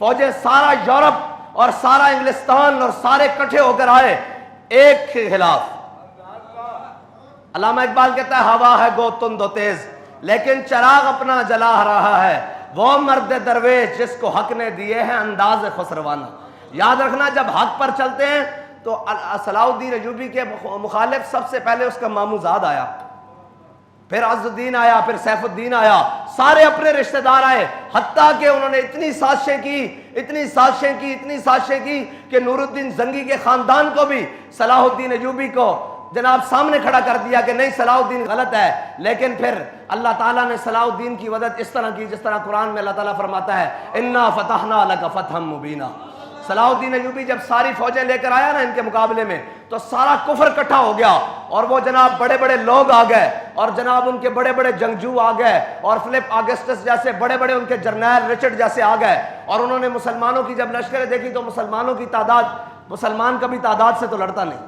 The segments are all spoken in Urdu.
فوجیں سارا یورپ اور سارا انگلستان اور سارے کٹھے ہو کر آئے ایک کے خلاف. علامہ اقبال کہتا ہے ہوا ہے گو تند و تیز لیکن چراغ اپنا جلا رہا ہے، وہ مرد درویش جس کو حق نے دیے ہیں انداز خسروانہ. یاد رکھنا جب حق پر چلتے ہیں تو صلاح الدین ایوبی کے مخالف سب سے پہلے اس کا ماموں زاد آیا، پھر عز الدین آیا، پھر سیف الدین آیا، سارے اپنے رشتہ دار آئے، حتیٰ کہ انہوں نے اتنی سازشیں کی کہ نور الدین زنگی کے خاندان کو بھی صلاح الدین ایوبی کو جناب سامنے کھڑا کر دیا کہ نہیں صلاح الدین غلط ہے. لیکن پھر اللہ تعالیٰ نے صلاح الدین کی مدد اس طرح کی جس طرح قرآن میں اللہ تعالیٰ فرماتا ہے انا فتحنا لک فتحا مبینا. صلاح الدین ایوبی جب ساری فوجیں لے کر آیا نا ان کے مقابلے میں تو سارا کفر اکٹھا ہو گیا اور وہ جناب بڑے بڑے لوگ آ گئے اور جناب ان کے بڑے بڑے جنگجو آ گئے اور فلپ آگسٹس جیسے بڑے بڑے ان کے جرنیل رچرڈ جیسے آ گئے اور انہوں نے مسلمانوں کی جب لشکریں دیکھی تو مسلمانوں کی تعداد مسلمان کبھی تعداد سے تو لڑتا نہیں.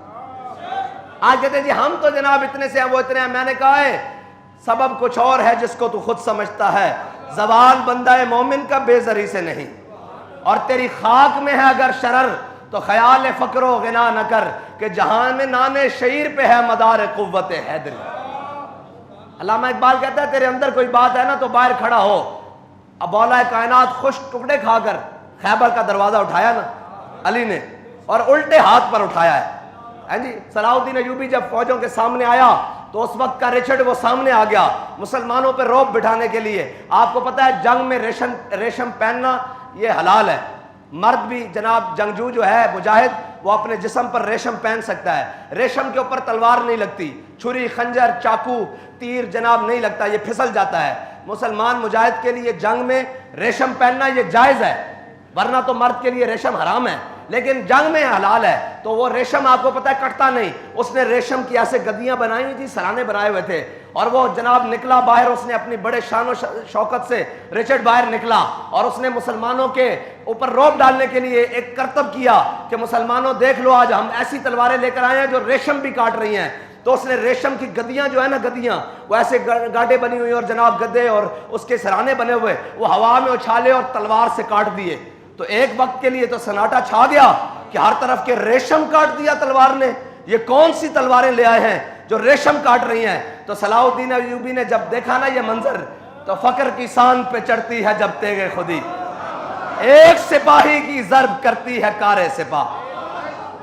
آج کہتے ہیں جی ہم تو جناب اتنے سے ہیں وہ اتنے ہیں. میں نے کہا ہے سبب کچھ اور ہے جس کو تو خود سمجھتا ہے، زوال بندہ مومن کا بے زری سے نہیں، اور تیری خاک میں ہے اگر شرر تو خیال فقر و غنا نہ کر کہ جہاں میں نانے شعیر پہ ہے مدار قوت حیدری. علامہ اقبال کہتا ہے تیرے اندر کوئی بات ہے نا تو باہر کھڑا ہو. اب مولا کائنات خوش ٹکڑے کھا کر خیبر کا دروازہ اٹھایا نا علی نے اور الٹے ہاتھ پر اٹھایا ہے. جی صلاح الدین ایوبی جب فوجوں کے سامنے آیا تو اس وقت کا رچرڈ وہ سامنے آ گیا مسلمانوں پہ روب بٹھانے کے لیے. آپ کو پتا ہے جنگ میں ریشم پہننا یہ حلال ہے. مرد بھی جناب جنگجو جو ہے مجاہد وہ اپنے جسم پر ریشم پہن سکتا ہے. ریشم کے اوپر تلوار نہیں لگتی، چھری خنجر چاقو تیر جناب نہیں لگتا، یہ پھسل جاتا ہے. مسلمان مجاہد کے لیے جنگ میں ریشم پہننا یہ جائز ہے، ورنہ تو مرد کے لیے ریشم حرام ہے، لیکن جنگ میں حلال ہے. تو وہ ریشم آپ کو پتہ ہے کٹتا نہیں. اس نے ریشم کی ایسے گدیاں بنائی ہوئی تھی، سرانے بنائے ہوئے تھے اور وہ جناب نکلا باہر. اس نے اپنی بڑے شان و شوکت سے رچرڈ باہر نکلا اور اس نے مسلمانوں کے اوپر روب ڈالنے کے لیے ایک کرتب کیا کہ مسلمانوں دیکھ لو آج ہم ایسی تلواریں لے کر آئے ہیں جو ریشم بھی کاٹ رہی ہیں. تو اس نے ریشم کی گدیاں جو ہے نا گدیاں وہ ایسے گاڈے بنی ہوئی اور جناب گدے اور اس کے سرانے بنے ہوئے وہ ہوا میں اچھالے اور تلوار سے کاٹ دیے. تو ایک وقت کے لیے تو سناٹا چھا گیا کہ ہر طرف کے ریشم کاٹ دیا تلوار نے. یہ کون سی تلواریں لے آئے ہیں جو ریشم کاٹ رہی ہیں. تو صلاح الدین ایوبی نے جب دیکھا نا یہ منظر تو فقر کی سان پہ چڑھتی ہے جب تیغ خودی، ایک سپاہی کی ضرب کرتی ہے کارے سپاہ.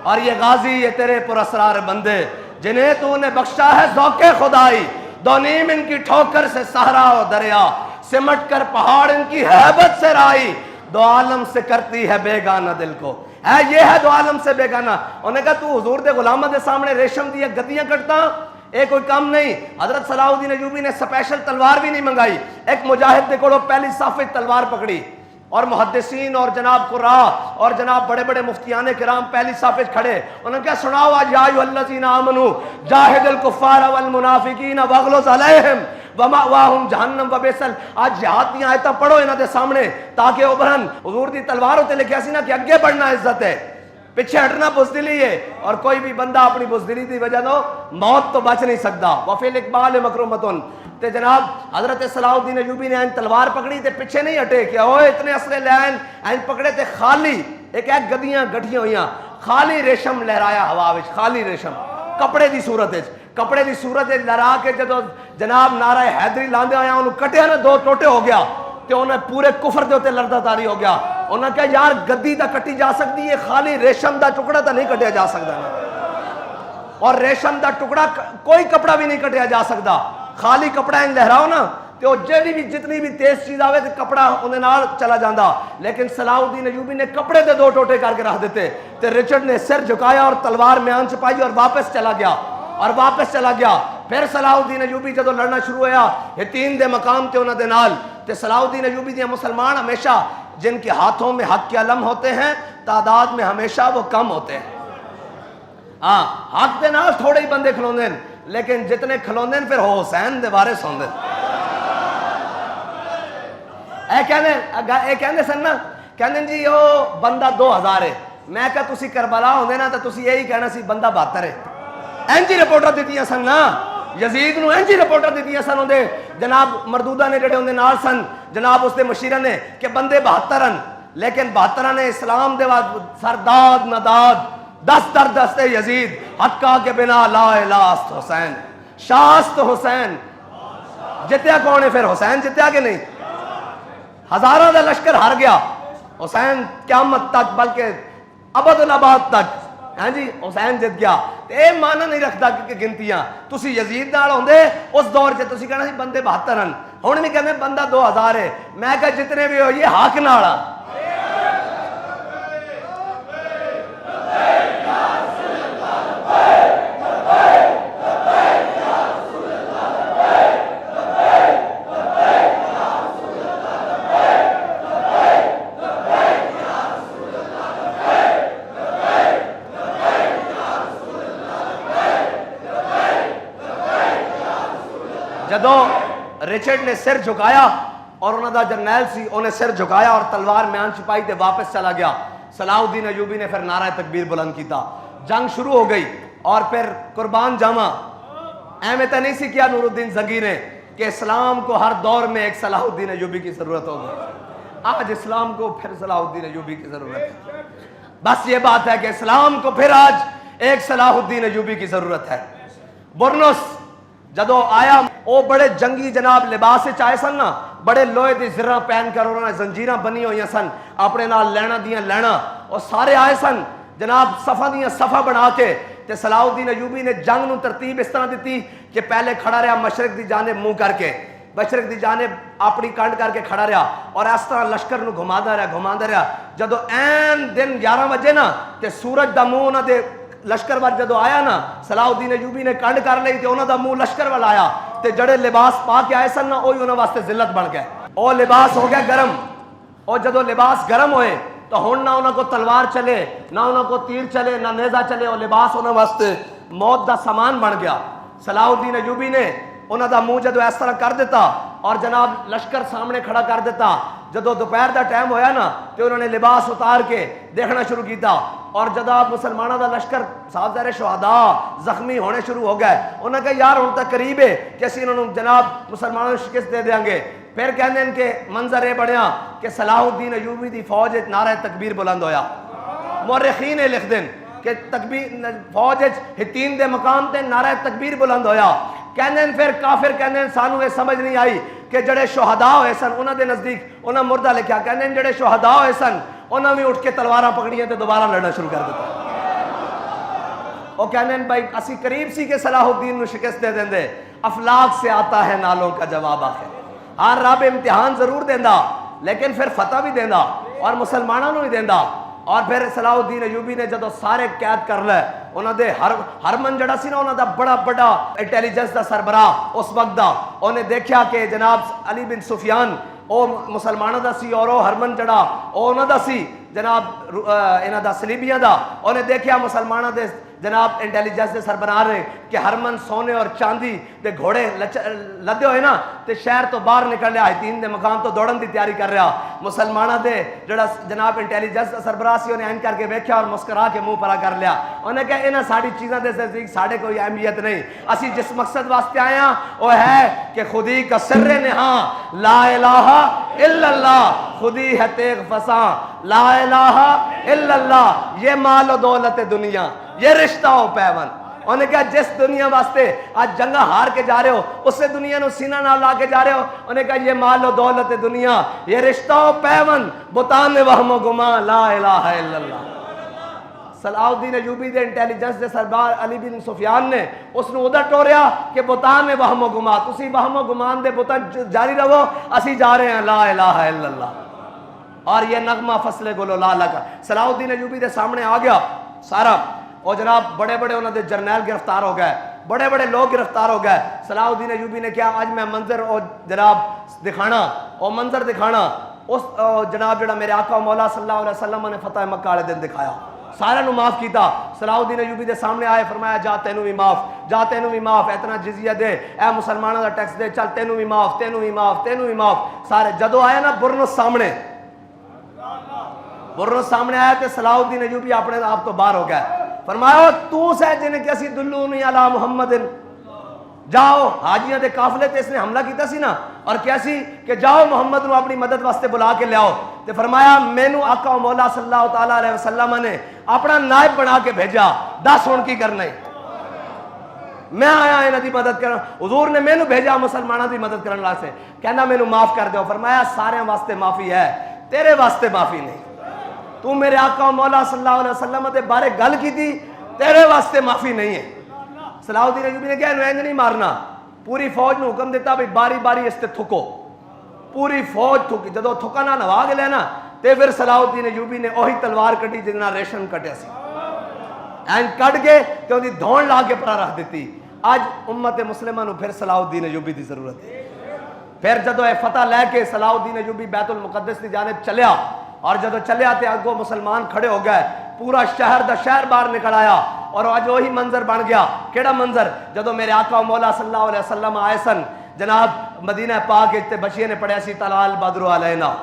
اور یہ غازی یہ تیرے پراسرار بندے جنہیں تو نے بخشا ہے ذوق خدائی، دو نیم ان کی ٹھوکر سے صحرا و دریا، سمٹ کر پہاڑ ان کی ہیبت سے رائی، دو عالم سے کرتی ہے بیگانہ دل کو. ہے یہ ہے دو عالم سے بیگانہ. انہوں نے کہا تو حضور دے غلامہ دے سامنے ریشم دی گدیاں کٹتا ایک کوئی کام نہیں. حضرت صلاح الدین ایوبی نے سپیشل تلوار بھی نہیں منگائی. ایک مجاہد دے کوڑو پہلی صافی تلوار پکڑی اور محدثین اور جناب قراء اور جناب بڑے بڑے مفتیان کرام پہلی صافی کھڑے. انہوں نے کہا سناؤ آج یا ایھا الذین آمنوا جاہد الکفار والمنافقین واغلظ علیہم ومأواہم جہنم وبئس. آج جہاد دی آیتاں پڑھو انہاں دے سامنے تاکہ ابھرن. حضور دی تلوار ہوتے لکھیا سی نا کہ اگے بڑھنا عزت ہے، پیچھے ہٹنا بزدلی ہے، اور کوئی بھی بندہ اپنی بزدلی دی وجہ تو موت تو بچ نہیں سکتا. وفی الاقبال مکرمۃ. تے جناب حضرت صلاح الدین ایوبی نے تلوار پکڑی تے پیچھے نہیں ہٹے کہ اوے اتنے اسلحے لے آئے پکڑے تے خالی ایک ایک گدیاں گٹھیاں ہوئیاں، خالی ریشم لہرایا ہوا وچ، خالی ریشم کپڑے دی صورت وچ، کپڑے دی صورت لہرا کے جدو جناب نعرہ حیدری لاندے آیا انہوں کٹیا نا دو ٹوٹے ہو گیا تے انہیں پورے کفر دے ہوتے لردہ تاری ہو گیا. انہوں نے کہا یار گدی دا کٹی جا سکتی ہے، خالی ریشم دا ٹکڑا تا نہیں کٹیا جا سکتا نا. اور ریشم دا ٹکڑا کوئی کپڑا بھی نہیں کٹیا جا سکتا. خالی کپڑا ان لہراؤ نا تو جیڑی بھی جتنی بھی تیز چیز آوے تے کپڑا انہیں نال چلا جاندہ. لیکن صلاح الدین ایوبی نے کپڑے تے دو ٹوٹے کر کے رکھ دیتے تے رچرڈ نے سر جھکایا اور تلوار میان چھپائی اور واپس چلا گیا. پھر صلاح الدین ایوبی جدو لڑنا شروع ہوا یتین دے مقام تے انہاں دے نال تے صلاح الدین ایوبی دے مسلمان ہمیشہ جن کے ہاتھوں میں حق کے علم ہوتے ہیں تعداد میں ہمیشہ وہ کم ہوتے ہیں. ہاں حق دے نال تھوڑے ہی بندے کھلوندے ہیں لیکن جتنے کھلوندے ہیں پھر حسین دے وارث ہوندے. اے کہندے سن نا کہندے جی او بندہ 2000 ہے. میں کہا تسی کربلا ہوندے نا تو تسی یہی کہنا سی بندہ 72 ہے. اینجی رپورٹر دیتیاں سن نا یزید نو اینجی رپورٹر دیتیاں سن ہوندے جناب مردودہ نے جڑے ہوندے نال سن جناب اس دے مشیرہ نے کہ بندے 72 ہیں. لیکن 72 نے اسلام دے بعد سرداد نداد دست در دست یزید حقا کے بنا لا الہ است حسین شاست حسین جتیا کون ہے پھر حسین جتیا کہ نہیں ہزاروں دا لشکر ہار گیا حسین قیامت تک بلکہ ابد الاباد تک ہاں جی حسین جت گیا اے مانا نہیں رکھتا کہ گنتیاں تسی یزید نال ہوندے اس دور سے تسی کہنا سی بندے 72 ہیں ہن بھی کہندے بندہ 2000 ہے میں کہ جتنے بھی ہو یہ حق نال آ جدو رچرڈ نے سر جھکایا اور انہوں دا جرنیل سی انہیں سر جھکایا اور تلوار میان چھپائی تے واپس چلا گیا صلاح الدین ایوبی نے پھر نعرہ تکبیر بلند کیتا جنگ شروع ہو گئی اور پھر قربان جاواں احمد تو نہیں سی کیا نور الدین زنگی نے کہ اسلام کو ہر دور میں ایک صلاح الدین ایوبی کی ضرورت ہوگی آج اسلام کو پھر صلاح الدین ایوبی کی ضرورت ہے بس یہ بات ہے کہ اسلام کو پھر آج ایک صلاح الدین ایوبی کی ضرورت ہے برنس جدو آیا وہ بڑے جنگی جناب لباس چائے سن نا بڑے لوہے دی زرہ پہن کر انہوں نے زنجیراں بنی ہوئی سن اپنے نال لینا دیاں لینا اور سارے آئے سن جناب صفہ دیاں صفہ بنا کے تے صلاح الدین ایوبی نے جنگ نو ترتیب اس طرح دیتی کہ پہلے کھڑا رہا مشرق دی جانب منہ کر کے مشرق دی جانب اپنی کنڈ کر کے کھڑا رہا اور اس طرح لشکر نو گھماندا رہا جدو این دن 11 بجے نا تے سورج دا منہ نہ دے لشکر وال جدو آیا نا صلاح الدین ایوبی نے کنڈ کر لئی تے انہاں دا منہ لشکر وال آیا تے جڑے لباس پا کے آئے سن نا اوہی انہاں واسطے ذلت بن گئے او لباس ہو گیا گرم اور جدو لباس گرم ہوئے تو ہن نہ انہاں کو تلوار چلے نہ انہاں کو تیر چلے نہ نیزہ چلے اور لباس انہاں واسطے موت دا سامان بن گیا صلاح الدین ایوبی نے انہاں دا منہ جدو اس طرح کر دیتا اور جناب لشکر سامنے کھڑا کر دیتا جدو دوپہر دا ٹائم ہویا نا تو انہوں نے لباس اتار کے دیکھنا شروع کیتا اور جدو مسلمانوں دا لشکر صاحب زہر شہداء زخمی ہونے شروع ہو گئے انہوں نے کہا یار ہن تک قریب ہے کہ اسی انہوں نے جناب مسلمانوں نے شکست دے دیں گے پھر کہنے ان کے منظر یہ بنیا کہ صلاح الدین ایوبی دی فوج نعرہ تکبیر بلند ہویا مورخین لکھ دیں کہ تکبیر فوج ہتین دے مقام تے نعرہ تکبیر بلند ہویا کہنے پھر کافر کہنے سانو یہ سمجھ نہیں آئی کہ جڑے شہداء ہوئے سن انہاں دے نزدیک انہاں مردہ لکھیا کہنے جڑے شہداء ہوئے سن انہاں بھی اٹھ کے تلواراں پکڑیاں تے دوبارہ لڑنا شروع کر دیتا وہ کہنے بھائی اسی قریب سی کہ صلاح الدین نو شکست دے دیں دے افلاک سے آتا ہے نالوں کا جواب آخر ہاں رب امتحان ضرور دیندا لیکن پھر فتح بھی دیندا اور مسلمانوں نو ہی دیندا اور پھر صلاح الدین ایوبی نے جدو سارے قید کر لے انہوں نے ہرمن جڑا سی نا انہوں نے بڑا بڑا انٹیلیجنس دا سربراہ اس وقت دا انہیں دیکھا کہ جناب علی بن سفیان او مسلمانوں دا سی اور او ہرمن جڑا او انہوں دا سی جناب انہوں دا سلیبیاں دا انہیں دیکھا مسلمانوں دے جناب انٹیلیجنس دے سربراہ رہے کہ ہرمن سونے اور چاندی دے گھوڑے لدے ہوئے نا تے شہر تو باہر نکل رہا ہے تین دے مقام تو دوڑن دی تیاری کر رہا مسلمانہ دے جڑا جناب انٹیلیجنس دا سربراہ سی انہیں این کر کے بیکھیا اور مسکرا کے منہ پرا کر لیا انہیں کہا انہاں ساڑی چیزاں دے نزدیک ساڑے کوئی اہمیت نہیں اسی جس مقصد واسطے آئے ہیں وہ ہے کہ خودی کا سر نہاں لا الہ الا اللہ خودی ہے تیغ فساں لا الہ الا اللہ یہ مال و دولت دنیا یہ رشتہ ہو پیون انہوں نے کہا جس دنیا واسطے آج جنگہ ہار کے جا رہے ہو اس سے دنیا نو سینہ نہ لا کے جا رہے ہو انہوں نے کہا یہ مال و دولت دنیا یہ رشتہ ہو پیون بتان وہم و گمان لا الہ الا اللہ صلاح الدین ایوبی دے انٹیلیجنس دے سربراہ علی بن سفیان نے اس نے ادھر ٹوریا کہ بتان وہم و گمان تسی وہم و گمان دے بتان جاری رہو اسی جا رہے ہیں لا الہ الا اللہ اور یہ نغمہ فصل گلو لالا کا صلاح الدین ایوبی دے سامنے آ گیا سارا اور جناب بڑے بڑے انہوں نے جرنیل گرفتار ہو گئے بڑے بڑے لوگ گرفتار ہو گئے صلاح الدین ایوبی نے کیا آج میں منظر اور جناب دکھانا اور منظر دکھانا اس جناب جڑا میرے آقا مولا صلی اللہ علیہ وسلم نے فتح مکہ والے دن دکھایا سارے نو معاف کیتا صلاح الدین ایوبی دے سامنے آئے فرمایا جا تینوں بھی معاف جا تینوں بھی معاف اتنا جزیہ دے اے مسلمانوں دا ٹیکس دے چل تینوں بھی معاف تینوں بھی معاف تینوں بھی معاف سارے جدو آئے نا برنس سامنے آیا تے صلاح الدین ایوبی اپنے آپ تو باہر ہو گئے فرمایا تو سے جن کے اسی دلونی علی محمد جاؤ حاجیاں دے قافلے تے اس نے حملہ کیتا سی نا اور کیسی کہ جاؤ محمد نو اپنی مدد واسطے بلا کے لے آؤ تے فرمایا مینوں آقا و مولا صلی اللہ تعالی علیہ وسلم نے اپنا نائب بنا کے بھیجا، دس ہن کی کرنا ہے، میں آیا انہاں دی مدد کرن، حضور نے مینوں بھیجا مسلماناں دی مدد کرن واسطے، کہنا مینوں معاف کر دیو، فرمایا سارے واسطے معافی ہے تیرے واسطے معافی نہیں، تو میرے آقا و مولا صلی اللہ علیہ وسلم دے بارے گل کی تھی تیرے واسطے معافی نہیں ہے۔ صلاح الدین ایوبی نے کہا انہوں انج نہیں مارنا، پوری فوج نے حکم دیتا بھی باری باری اس تے تھکو، پوری فوج تھکی، جدو تھکنا نوا کے لینا تے پھر صلاح الدین ایوبی نے وہی تلوار کٹی جنہاں ریشم کٹیا سی، این کٹ کے تے اودی دھون لا کے پرا رکھ دیتی۔ آج امت مسلمہ نو پھر صلاح الدین ایوبی دی ضرورت ہے۔ پھر جدو اے فتح لے کے صلاح الدین ایوبی بیت المقدس کی جانب چلیا اور جدو چلیا تے اگوں مسلمان کھڑے ہو گئے، پورا شہر دا شہر باہر نکل آیا اور آج وہی منظر بن گیا۔ کیڑا منظر؟ جدو میرے آقا و مولا صلی اللہ علیہ وسلم آئے سن جناب مدینہ پاک تے بچیے نے پڑھیا سی طلع البدر علینا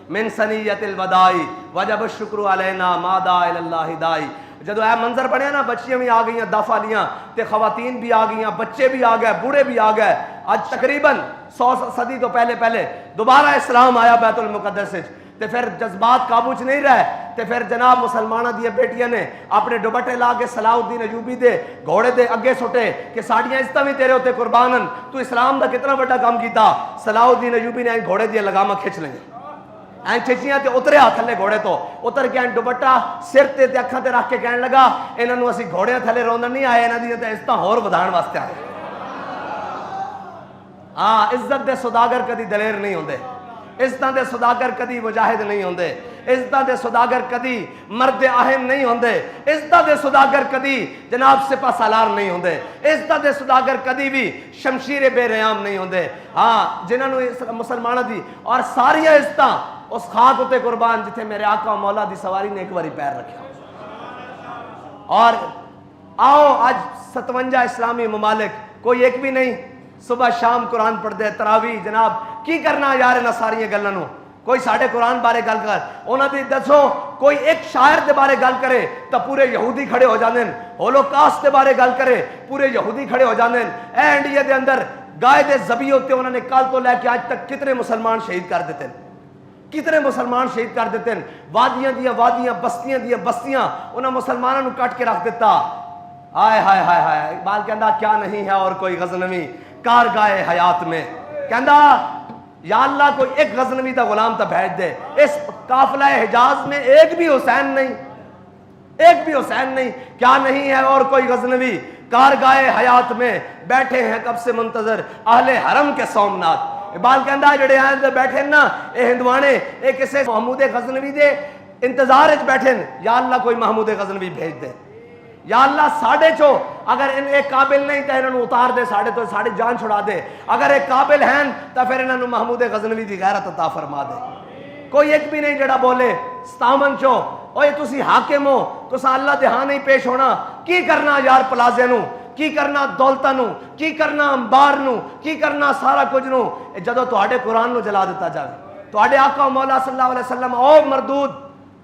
من ثنیۃ الوداع وجب الشکر علینا ما دعا الی اللہ داعی۔ جدو اے منظر بنیا نا، بچیاں بھی آ گئیاں دفع لیاں تے خواتین بھی آ گئیاں، بچے بھی آ گئے، بوڑھے بھی آ گئے۔ آج تقریباً 100 صدی تو پہلے دوبارہ اسلام آیا بیت المقدس وچ، تے پھر جذبات قابو چ نہیں رہے تے پھر جناب مسلمانہ دی بیٹیاں نے اپنے دوپٹے لا کے صلاح الدین ایوبی دے گھوڑے دے اگے سٹے کہ ساڈیاں عزتاں بھی تیرے اوتے قربانن، تو اسلام دا کتنا بڑا کام کیتا۔ صلاح الدین ایوبی نے گھوڑے دی لگاماں کھچ لیں، این کھچیاں تے اتریا تھلے گھوڑے تو، اتر کے این دوپٹہ سر تے اکھاں تے رکھ کے کہن لگا انہاں نوں اسی گھوڑے تھلے روندن نہیں آئے، انہاں دی تے عزتاں ہور ودھان واسطے آئے۔ ہاں عزت دے سوداگر کدی دلیر نہیں ہوندے، عزتاں دے سوداگر کدی مجاہد نہیں ہوندے، عزتاں دے سوداگر کدی مرد اہم نہیں ہوندے، عزتاں دے سوداگر کدی جناب سپہ سالار نہیں ہوندے، عزتاں دے سوداگر کدی بھی شمشیر بے ریام نہیں ہوندے۔ ہاں جنہاں نوں مسلماناں دی اور ساری عزتاں اس خاک اتے قربان جتھے میرے آقا و مولا دی سواری نے ایک باری پیر رکھا۔ اور آؤ آج 57 اسلامی ممالک کوئی ایک بھی نہیں صبح شام قرآن پڑھ دے، تراویح جناب کی کرنا یار انہاں ساری گلاں نوں، کوئی ساڈے قرآن بارے گل کر، انہاں دی دسو کوئی ایک شاعر دے بارے گل کرے تو پورے یہودی کھڑے ہو جاندے، ہولوکاسٹ دے بارے گل کرے پورے یہودی کھڑے ہو جاندے۔ اے انڈیا دے اندر گائے دے ذبیح تے انہوں نے کل تو لے کے آج تک کتنے مسلمان شہید کر دیتے ہیں، کتنے مسلمان شہید کر دیتے ہیں، وادیاں دیاں وادیاں، بستیاں دیاں بستیاں انہاں مسلمانوں نے کٹ کے رکھ دیتا۔ آئے ہائے ہائے ہائے، اقبال کہندا کیا نہیں ہے اور کوئی غزنوی کارگاہ حیات میں، کہندا یا اللہ کوئی ایک غزنوی دا غلام تا بھیج دے، اس قافلہ حجاز میں ایک بھی حسین نہیں، ایک بھی حسین نہیں، کیا نہیں ہے اور کوئی غزنوی کارگاہ حیات میں، بیٹھے ہیں کب سے منتظر اہل حرم کے سومنات۔ اقبال کہندا جڑے آئے بیٹھے نا اے ہندوانے اے کسے محمود غزنوی دے انتظار وچ بیٹھے، یا اللہ کوئی محمود غزنوی بھیج دے، یا اللہ ساڑھے چو اگر ان ایک قابل نہیں تو انہوں اتار دے، ساڑھے تو ساڑھے جان چھڑا دے، اگر ایک قابل ہیں تو پھر انہوں محمود غزنوی دی غیرت عطا فرما دے۔ کوئی ایک بھی نہیں جڑا بولے 57 چو اوے تسی حاکم ہو تسا اللہ دے ہاں نہیں پیش ہونا، کی کرنا یار پلازے نو، کی کرنا دولتاں نو، کی کرنا انبار نو، کی کرنا سارا کچھ نو، جدو تہاڈے قرآن نو جلا دیتا جائے، تہاڈے آقا و مولا صلی اللہ علیہ وسلم او مردود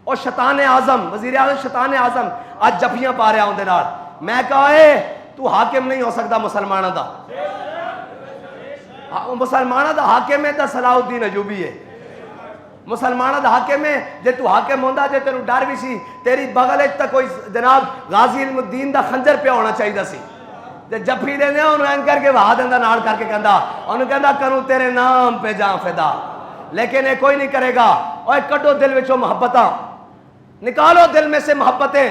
او شیطان اعظم وزیر اعظم شیطان اعظم آج جفیاں پا رہا ہوں دے نال، میں کہا اے تو حاکم نہیں ہو سکتا مسلمانہ دا، مسلمانہ دا حاکم ہے تا صلاح الدین ایوبی ہے، مسلمانہ دا حاکم ہے، جے تو حاکم ہوندا جے تینوں ڈر بھی سی تیری بغل وچ تا کوئی جناب غازی علم الدین دا خنجر پہ ہونا چاہیے سی، تے جفی دیندے انہوں این کر کے وہا دیندا نال کر کے کہندا انہوں کہندا کروں تیرے نام پہ جاں فدا، لیکن یہ کوئی نہیں کرے گا۔ اوے کڈو دل وچوں محبتاں، نکالو دل میں سے محبتیں،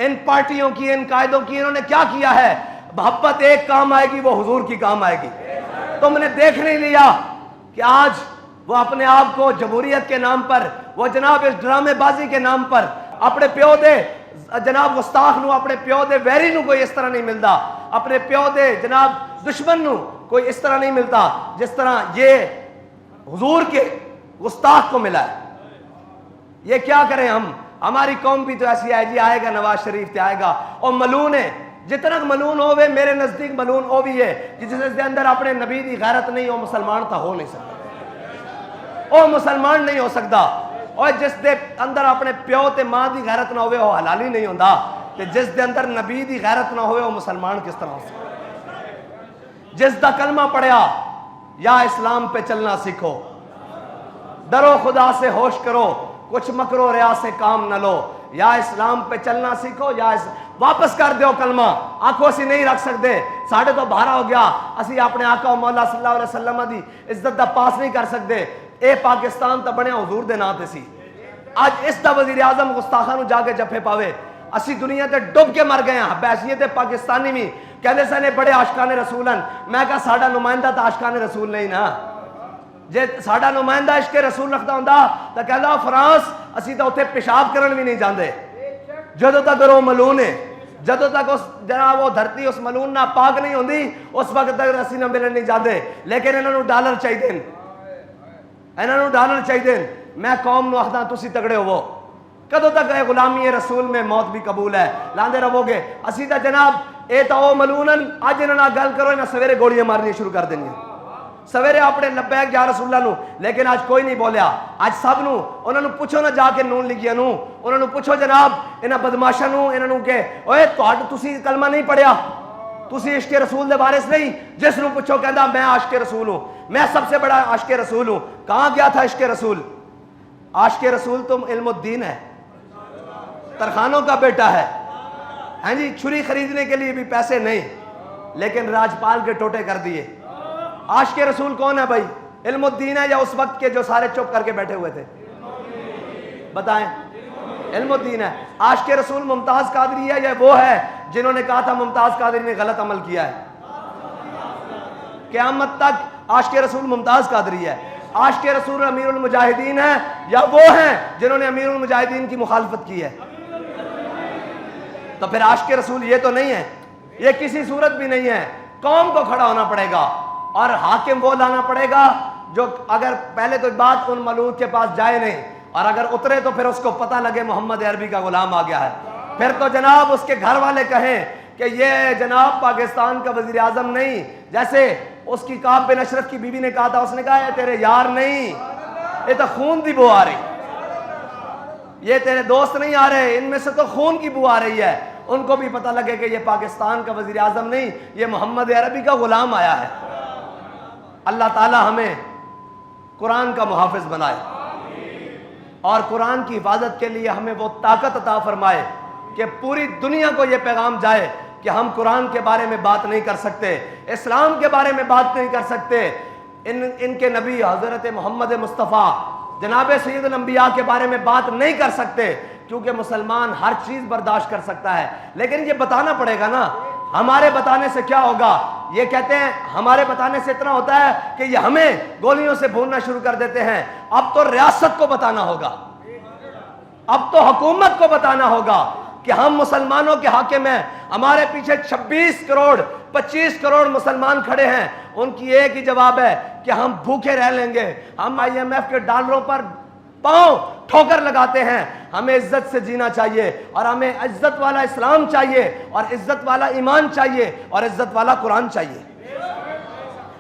ان پارٹیوں کی ان قائدوں کی انہوں نے کیا کیا ہے؟ محبت ایک کام آئے گی وہ حضور کی کام آئے گی۔ تم نے دیکھ نہیں لیا کہ آج وہ اپنے آپ کو جمہوریت کے نام پر، وہ جناب اس ڈرامے بازی کے نام پر اپنے پیو دے جناب گستاخ نو، اپنے پیو دے ویری نو کوئی اس طرح نہیں ملتا، اپنے پیو دے جناب دشمن نو کوئی اس طرح نہیں ملتا جس طرح یہ حضور کے گستاخ کو ملا ہے۔ یہ کیا کریں ہم؟ ہماری قوم بھی تو ایسی ہے جی، آئے گا نواز شریف تے آئے گا اور ملون ہے، جتنا ملون ہوئے میرے نزدیک ملون ہو بھی ہے جس دے اندر اپنے نبی دی غیرت نہیں، وہ مسلمان تھا ہو نہیں سکتا، وہ مسلمان نہیں ہو سکتا، اور جس دے اندر اپنے پیو تے ماں دی غیرت نہ ہوئے وہ حلالی نہیں ہوندا، تے جس دے اندر نبی دی غیرت نہ ہوئے وہ مسلمان کس طرح ہو سکتا؟ جس دا کلمہ پڑھیا یا اسلام پہ چلنا سیکھو, ڈرو خدا سے ہوش کرو, کچھ مکرو ریا سے کام نہ لو, یا اسلام پہ چلنا سیکھو یا واپس کر دیو کلمہ. آنکھوں اسی نہیں رکھ سکتے, ساڑھے تو بھارا ہو گیا, اسی اپنے آقا و مولا صلی اللہ علیہ وسلم دی عزت دا پاس نہیں کر سکتے. اے پاکستان تا بنیا حضور دے نا تے سی, آج اس دا وزیر اعظم گستاخاں نو جا کے جفے پاوے. اسی دنیا تے ڈب کے مر گئے ہیں بحیثیت پاکستانی بھی, کہنے سے نے بڑے عاشقان رسول ہیں. میں کہا ساڑھا نمائندہ تا عاشقان رسول نہیں نا, جے ساڑھا نمائندہ عشق رسول رکھتا ہوں تا کہنا فرانس اسی تا اتھے پیشاب کرن بھی نہیں جاندے. جدو تک وہ ملون ہے, جدو تک اس جناب وہ دھرتی اس ملون نہ پاک نہیں ہوندی, اس وقت تک اسی نہ ملن نہیں جاندے. لیکن انہوں نے ڈالر چاہی دیں, انہوں نے ڈالر چاہی دیں. میں قوم نو آخدا تسی تگڑے ہو, کدو تک اے غلامی رسول میں موت بھی قبول ہے, لاندے رہو گے. اسی تا جناب اے تا او ملونن, آج انہوں نے گل کرو انہوں سویرے گوڑیاں مارنی شروع کر دیں گے, سویرے اپنے لبیک یا رسول اللہ نو. لیکن آج کوئی نہیں بولیا. آج سب نو انہوں نے پوچھو نہ جا کے نون لگیا نو, انہوں نے پوچھو جناب انہاں بدماشاں نو, انہوں نے کہ اوے تسی کلمہ نہیں پڑھیا, تسی عشق رسول دے وارث نہیں. جس نو پوچھو کہندا میں عاشق رسول ہوں, میں سب سے بڑا عاشق رسول ہوں. کہاں گیا تھا عشق رسول؟ عاشق رسول تم علم الدین ہے, ترخانوں کا بیٹا ہے, ہاں جی, چھری خریدنے کے لیے بھی پیسے نہیں, لیکن راجپال کے ٹوٹے کر دیے. عاشق رسول کون ہے بھائی؟ علم الدین ہے یا اس وقت کے جو سارے چپ کر کے بیٹھے ہوئے تھے؟ بتائیں. علم الدین ہے. عاشق رسول ممتاز قادری ہے یا وہ ہے جنہوں نے کہا تھا ممتاز قادری نے غلط عمل کیا ہے؟ قیامت تک عاشق رسول ممتاز قادری ہے. عاشق رسول امیر المجاہدین ہے یا وہ ہیں جنہوں نے امیر المجاہدین کی مخالفت کی ہے؟ تو پھر عاشق رسول یہ تو نہیں ہے, یہ کسی صورت بھی نہیں ہے. قوم کو کھڑا ہونا پڑے گا اور حاکم وہ لانا پڑے گا جو اگر پہلے تو بات ان ملوک کے پاس جائے نہیں, اور اگر اترے تو پھر اس کو پتہ لگے محمد عربی کا غلام آ گیا ہے. پھر تو جناب اس کے گھر والے کہیں کہ یہ جناب پاکستان کا وزیر اعظم نہیں, جیسے اس کی کعب بن اشرف کی بیوی نے کہا تھا, اس نے کہا یہ تیرے یار نہیں, یہ تو خون دی بو آ رہی, یہ تیرے دوست نہیں آ رہے, ان میں سے تو خون کی بو آ رہی ہے. ان کو بھی پتہ لگے کہ یہ پاکستان کا وزیر اعظم نہیں, یہ محمد عربی کا غلام آیا ہے. اللہ تعالی ہمیں قرآن کا محافظ بنائے اور قرآن کی حفاظت کے لیے ہمیں وہ طاقت عطا فرمائے کہ پوری دنیا کو یہ پیغام جائے کہ ہم قرآن کے بارے میں بات نہیں کر سکتے, اسلام کے بارے میں بات نہیں کر سکتے, ان کے نبی حضرت محمد مصطفیٰ جناب سید الانبیاء کے بارے میں بات نہیں کر سکتے, کیونکہ مسلمان ہر چیز برداشت کر سکتا ہے. لیکن یہ بتانا پڑے گا نا, ہمارے بتانے سے کیا ہوگا؟ یہ کہتے ہیں ہمارے بتانے سے اتنا ہوتا ہے کہ یہ ہمیں گولیوں سے بھوننا شروع کر دیتے ہیں. اب تو ریاست کو بتانا ہوگا, اب تو حکومت کو بتانا ہوگا کہ ہم مسلمانوں کے حاکم ہیں. ہمارے پیچھے 26 کروڑ 25 کروڑ مسلمان کھڑے ہیں, ان کی ایک ہی جواب ہے کہ ہم بھوکے رہ لیں گے. ہم IMF کے ڈالروں پر پاؤں ٹھوکر لگاتے ہیں. ہمیں عزت سے جینا چاہیے اور ہمیں عزت والا اسلام چاہیے اور عزت والا ایمان چاہیے اور عزت والا قرآن چاہیے.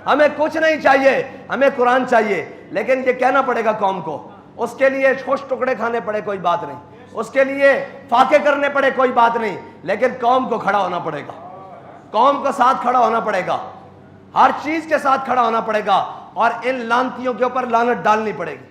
ہمیں کچھ نہیں چاہیے, ہمیں قرآن چاہیے. لیکن یہ کہنا پڑے گا قوم کو, اس کے لیے خوش ٹکڑے کھانے پڑے کوئی بات نہیں, اس کے لیے فاقے کرنے پڑے کوئی بات نہیں, لیکن قوم کو کھڑا ہونا پڑے گا, قوم کو ساتھ کھڑا ہونا پڑے گا, ہر چیز کے ساتھ کھڑا ہونا پڑے گا, اور ان لانتیوں کے اوپر لعنت ڈالنی پڑے گی.